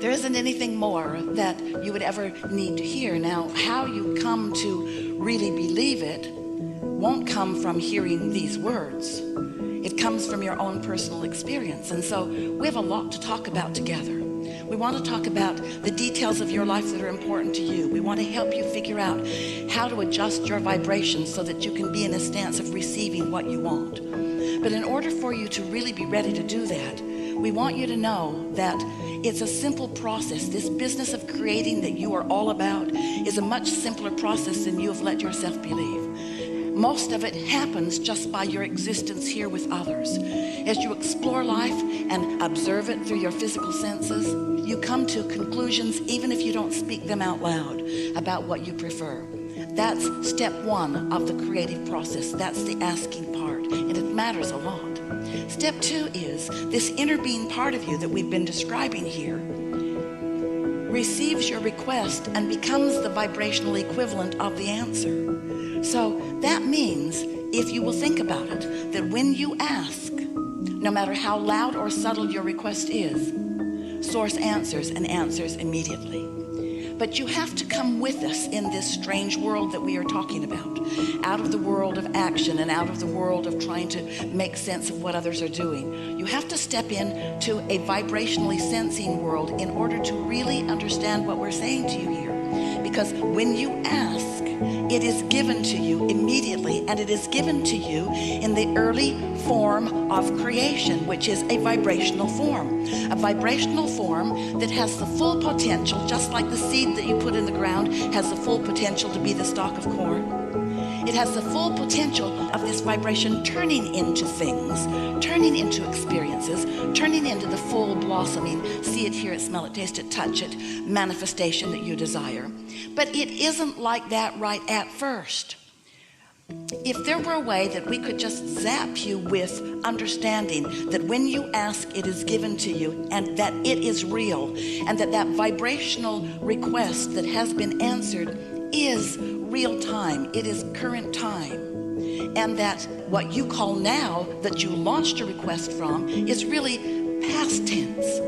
There isn't anything more that you would ever need to hear. Now, how you come to really believe it won't come from hearing these words. It comes from your own personal experience. And so we have a lot to talk about together. We want to talk about the details of your life that are important to you. We want to help you figure out how to adjust your vibrations so that you can be in a stance of receiving what you want. But in order for you to really be ready to do that, we want you to know that it's a simple process. This business of creating that you are all about is a much simpler process than you have let yourself believe. Most of it happens just by your existence here with others. As you explore life and observe it through your physical senses, you come to conclusions even if you don't speak them out loud about what you prefer. That's step one of the creative process. That's the asking part, and it matters a lot. Step two is this inner being part of you that we've been describing here receives your request and becomes the vibrational equivalent of the answer. So that means, if you will think about it, that when you ask, no matter how loud or subtle your request is, Source answers and answers immediately. But you have to come with us in this strange world that we are talking about, out of the world of action and out of the world of trying to make sense of what others are doing. You have to step into a vibrationally sensing world in order to really understand what we're saying to you here. Because when you ask, it is given to you immediately, and it is given to you in the early form of creation, which is a vibrational form that has the full potential, just like the seed that you put in the ground has the full potential to be the stalk of corn. It has the full potential of this vibration turning into things, turning into experiences, turning into the full blossoming, see it, hear it, smell it, taste it, touch it, manifestation that you desire. But it isn't like that right at first. If there were a way that we could just zap you with understanding that when you ask, it is given to you, and that it is real, and that that vibrational request that has been answered is real time, it is current time, and that what you call now that you launched a request from is really past tense.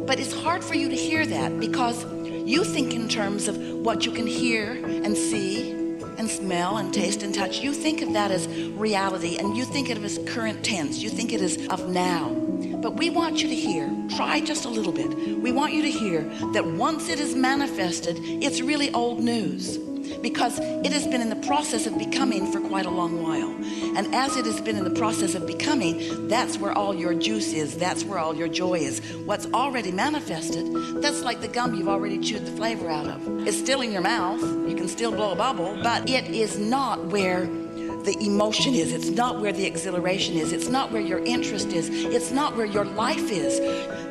But it's hard for you to hear that because you think in terms of what you can hear and see and smell and taste and touch. You think of that as reality, and you think of it as current tense. You think it is of now. But we want you to hear, try just a little bit. We want you to hear that once it is manifested, it's really old news, because it has been in the process of becoming for quite a long while. And as it has been in the process of becoming, that's where all your juice is. That's where all your joy is. What's already manifested, that's like the gum you've already chewed the flavor out of. It's still in your mouth. You can still blow a bubble, but it is not where the emotion is. It's not where the exhilaration is. It's not where your interest is. It's not where your life is.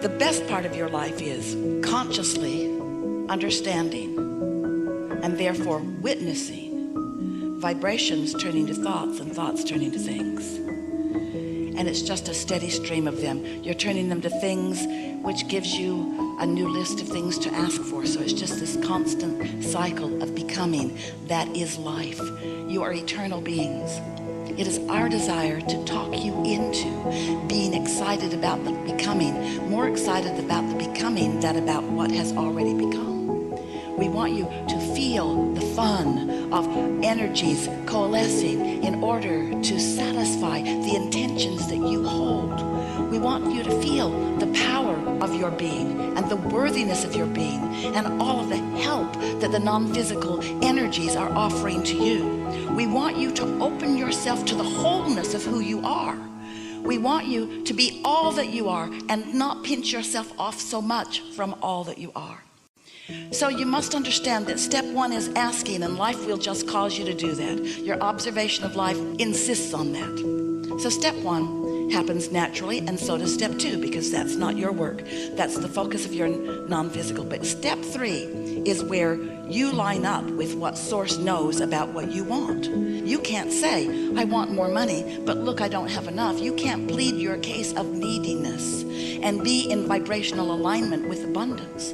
The best part of your life is consciously understanding and therefore witnessing vibrations turning to thoughts and thoughts turning to things. And it's just a steady stream of them. You're turning them to things, which gives you a new list of things to ask for. So it's just this constant cycle of becoming. That is life. You are eternal beings. It is our desire to talk you into being excited about the becoming, more excited about the becoming than about what has already become. We want you to feel the fun of energies coalescing in order to satisfy the intentions that you hold. We want you to feel the power of your being and the worthiness of your being and all of the help that the non-physical energies are offering to you. We want you to open yourself to the wholeness of who you are. We want you to be all that you are and not pinch yourself off so much from all that you are. So you must understand that step one is asking, and life will just cause you to do that. Your observation of life insists on that. So step one happens naturally, and so does step two, because that's not your work. That's the focus of your non-physical. But step three is where you line up with what Source knows about what you want. You can't say, I want more money, but look, I don't have enough. You can't plead your case of neediness and be in vibrational alignment with abundance,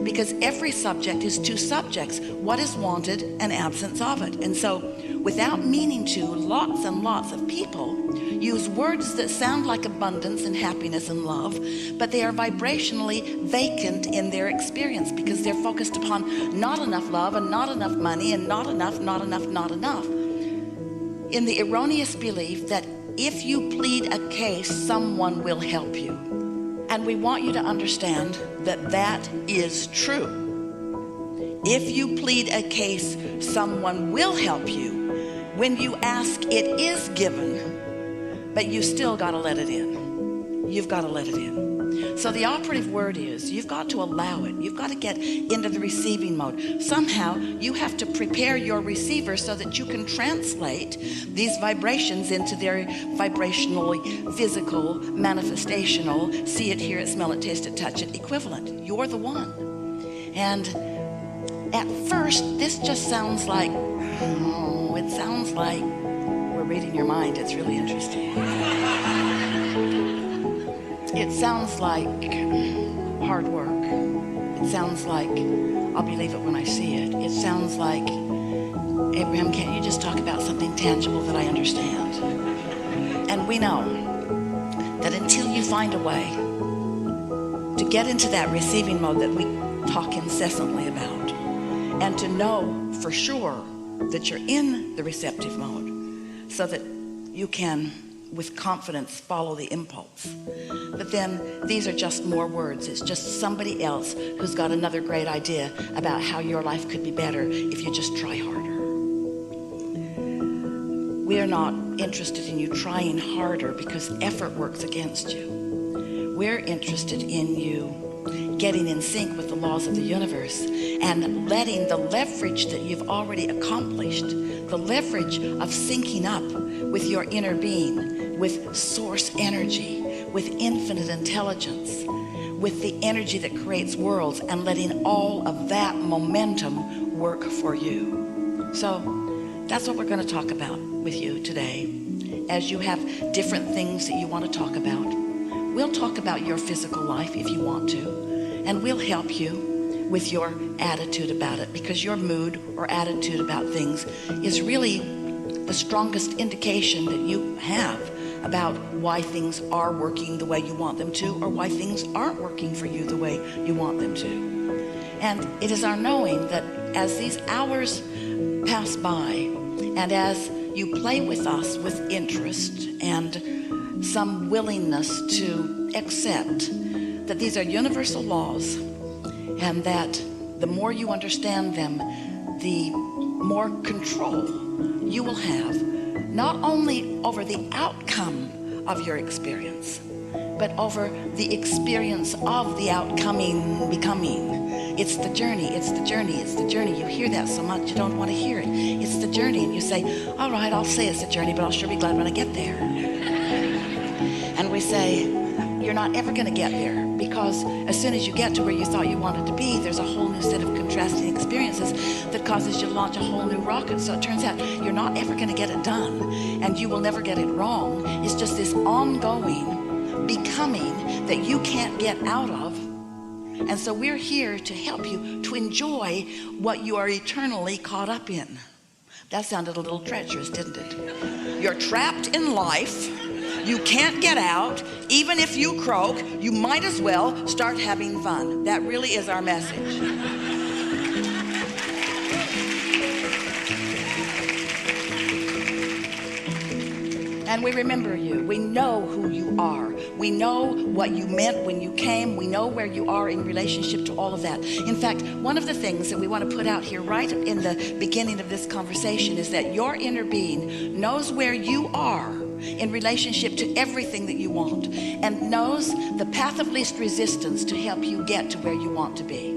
because every subject is two subjects: what is wanted and absence of it. And so without meaning to lots and lots of people, use words that sound like abundance and happiness and love, but they are vibrationally vacant in their experience because they're focused upon not enough love and not enough money and not enough, in the erroneous belief that if you plead a case, someone will help you. And we want you to understand that that is true. If you plead a case, someone will help you. When you ask, it is given, but you still got to let it in. You've got to let it in. So the operative word is, you've got to allow it. You've got to get into the receiving mode. Somehow you have to prepare your receiver so that you can translate these vibrations into their vibrationally physical, manifestational, see it, hear it, smell it, taste it, touch it equivalent. You're the one. And at first, this just sounds like, it sounds like we're reading your mind. It's really interesting. It sounds like hard work. It sounds like I'll believe it when I see it. It sounds like, Abraham, can't you just talk about something tangible that I understand? And we know that until you find a way to get into that receiving mode that we talk incessantly about, and to know for sure that you're in the receptive mode so that you can with confidence follow the impulse. But then these are just more words. It's just somebody else who's got another great idea about how your life could be better if you just try harder. We are not interested in you trying harder because effort works against you. We're interested in you getting in sync with the laws of the universe and letting the leverage that you've already accomplished, the leverage of syncing up with your inner being, with source energy, with infinite intelligence, with the energy that creates worlds, and letting all of that momentum work for you. So that's what we're going to talk about with you today. As you have different things that you want to talk about, we'll talk about your physical life if you want to. And we'll help you with your attitude about it, because your mood or attitude about things is really the strongest indication that you have about why things are working the way you want them to, or why things aren't working for you the way you want them to. And it is our knowing that as these hours pass by, and as you play with us with interest and some willingness to accept that these are universal laws, and that the more you understand them, the more control you will have, not only over the outcome of your experience, but over the experience of the outcoming becoming. It's the journey, it's the journey, it's the journey. You hear that so much you don't want to hear it. It's the journey, and you say, all right, I'll say it's the journey, but I'll sure be glad when I get there. And we say, you're not ever going to get there, because as soon as you get to where you thought you wanted to be, there's a whole new set of contrasting experiences that causes you to launch a whole new rocket. So it turns out you're not ever going to get it done, and you will never get it wrong. It's just this ongoing becoming that you can't get out of. And so we're here to help you to enjoy what you are eternally caught up in. That sounded a little treacherous, didn't it? You're trapped in life. You can't get out. Even if you croak, you might as well start having fun. That really is our message. And we remember you. We know who you are. We know what you meant when you came. We know where you are in relationship to all of that. In fact, one of the things that we want to put out here right in the beginning of this conversation is that your inner being knows where you are in relationship to everything that you want, and knows the path of least resistance to help you get to where you want to be.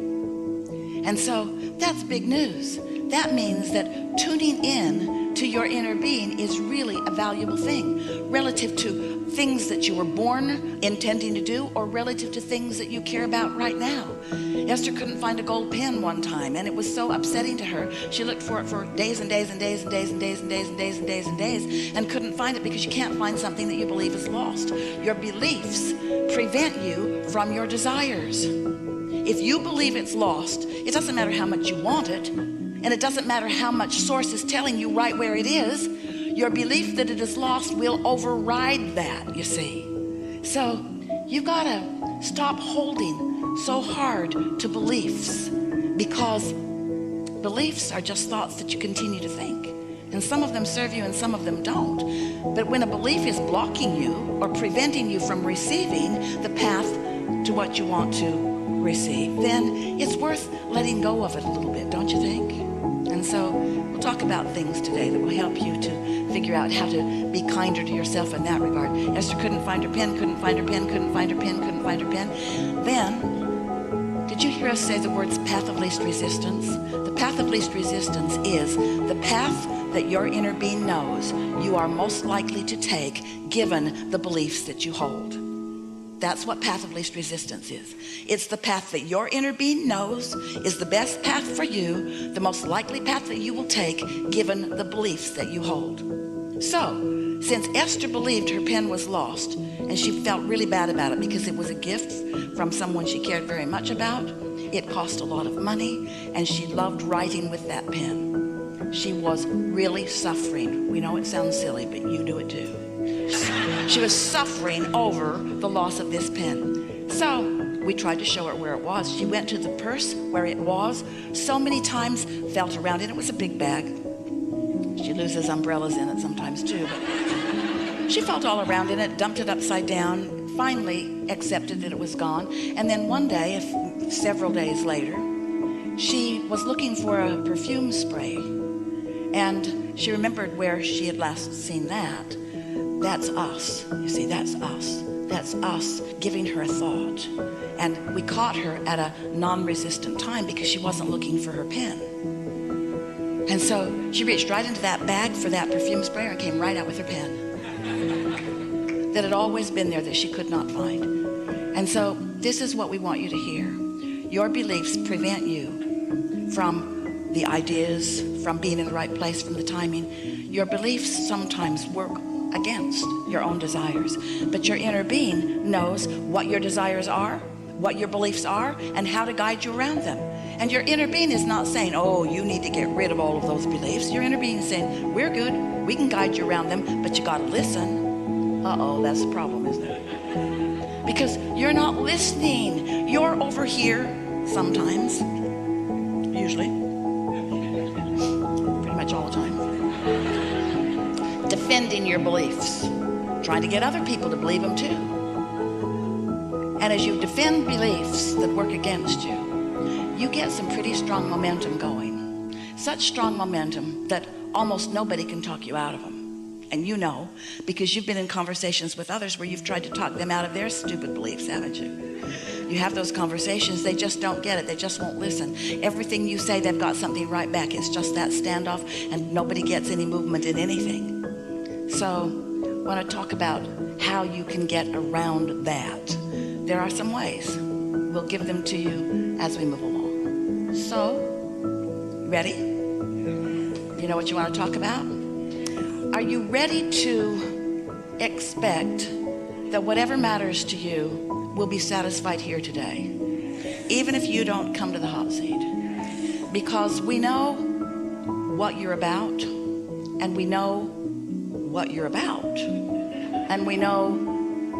And so that's big news. That means that tuning in to your inner being is really a valuable thing relative to things that you were born intending to do, or relative to things that you care about right now. Esther couldn't find a gold pen one time, and it was so upsetting to her. She looked for it for days and days and days and days and days and days and days and days and days, and couldn't find it because you can't find something that you believe is lost. Your beliefs prevent you from your desires. If you believe it's lost, it doesn't matter how much you want it, and it doesn't matter how much source is telling you right where it is. Your belief that it is lost will override that, you see. So you've got to stop holding so hard to beliefs, because beliefs are just thoughts that you continue to think. And some of them serve you and some of them don't. But when a belief is blocking you or preventing you from receiving the path to what you want to receive, then it's worth letting go of it a little bit, don't you think? And so we'll talk about things today that will help you to figure out how to be kinder to yourself in that regard. Esther couldn't find her pen, couldn't find her pen, couldn't find her pen, couldn't find her pen. Then, did you hear us say the words path of least resistance? The path of least resistance is the path that your inner being knows you are most likely to take given the beliefs that you hold. That's what path of least resistance is. It's the path that your inner being knows is the best path for you, the most likely path that you will take given the beliefs that you hold. So, since Esther believed her pen was lost, and she felt really bad about it because it was a gift from someone she cared very much about, it cost a lot of money, and she loved writing with that pen. She was really suffering. We know it sounds silly, but you do it too. She was suffering over the loss of this pen. So we tried to show her where it was. She went to the purse where it was so many times, felt around it. It was a big bag. She loses umbrellas in it sometimes too. But she felt all around in it, dumped it upside down, finally accepted that it was gone. And then one day, several days later, she was looking for a perfume spray. And she remembered where she had last seen that. That's us. You see, that's us. That's us giving her a thought. And we caught her at a non-resistant time because she wasn't looking for her pen. And so she reached right into that bag for that perfume sprayer and came right out with her pen that had always been there that she could not find. And so this is what we want you to hear. Your beliefs prevent you from the ideas, from being in the right place, from the timing. Your beliefs sometimes work against your own desires, but your inner being knows what your desires are, what your beliefs are, and how to guide you around them. And your inner being is not saying, oh, you need to get rid of all of those beliefs. Your inner being is saying, we're good, we can guide you around them, but you got to listen. Uh-oh, that's the problem, isn't it? Because you're not listening. You're over here sometimes, usually, pretty much all the time, defending your beliefs, trying to get other people to believe them too. And as you defend beliefs that work against you, you get some pretty strong momentum going. Such strong momentum that almost nobody can talk you out of them. And you know, because you've been in conversations with others where you've tried to talk them out of their stupid beliefs, haven't you? You have those conversations, they just don't get it, they just won't listen. Everything you say, they've got something right back. It's just that standoff, and nobody gets any movement in anything. So I want to talk about how you can get around that. There are some ways. We'll give them to you as we move along. So, ready? You know what you want to talk about? Are you ready to expect that whatever matters to you will be satisfied here today, even if you don't come to the hot seat? Because we know what you're about, and we know what you're about, and we know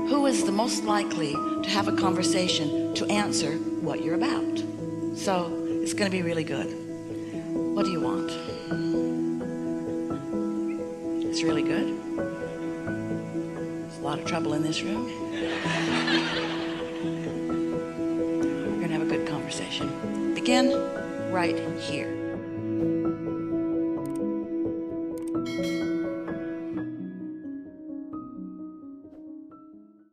who is the most likely to have a conversation to answer what you're about. So it's going to be really good. What do you want? It's really good. There's a lot of trouble in this room. We're going to have a good conversation. Begin right here.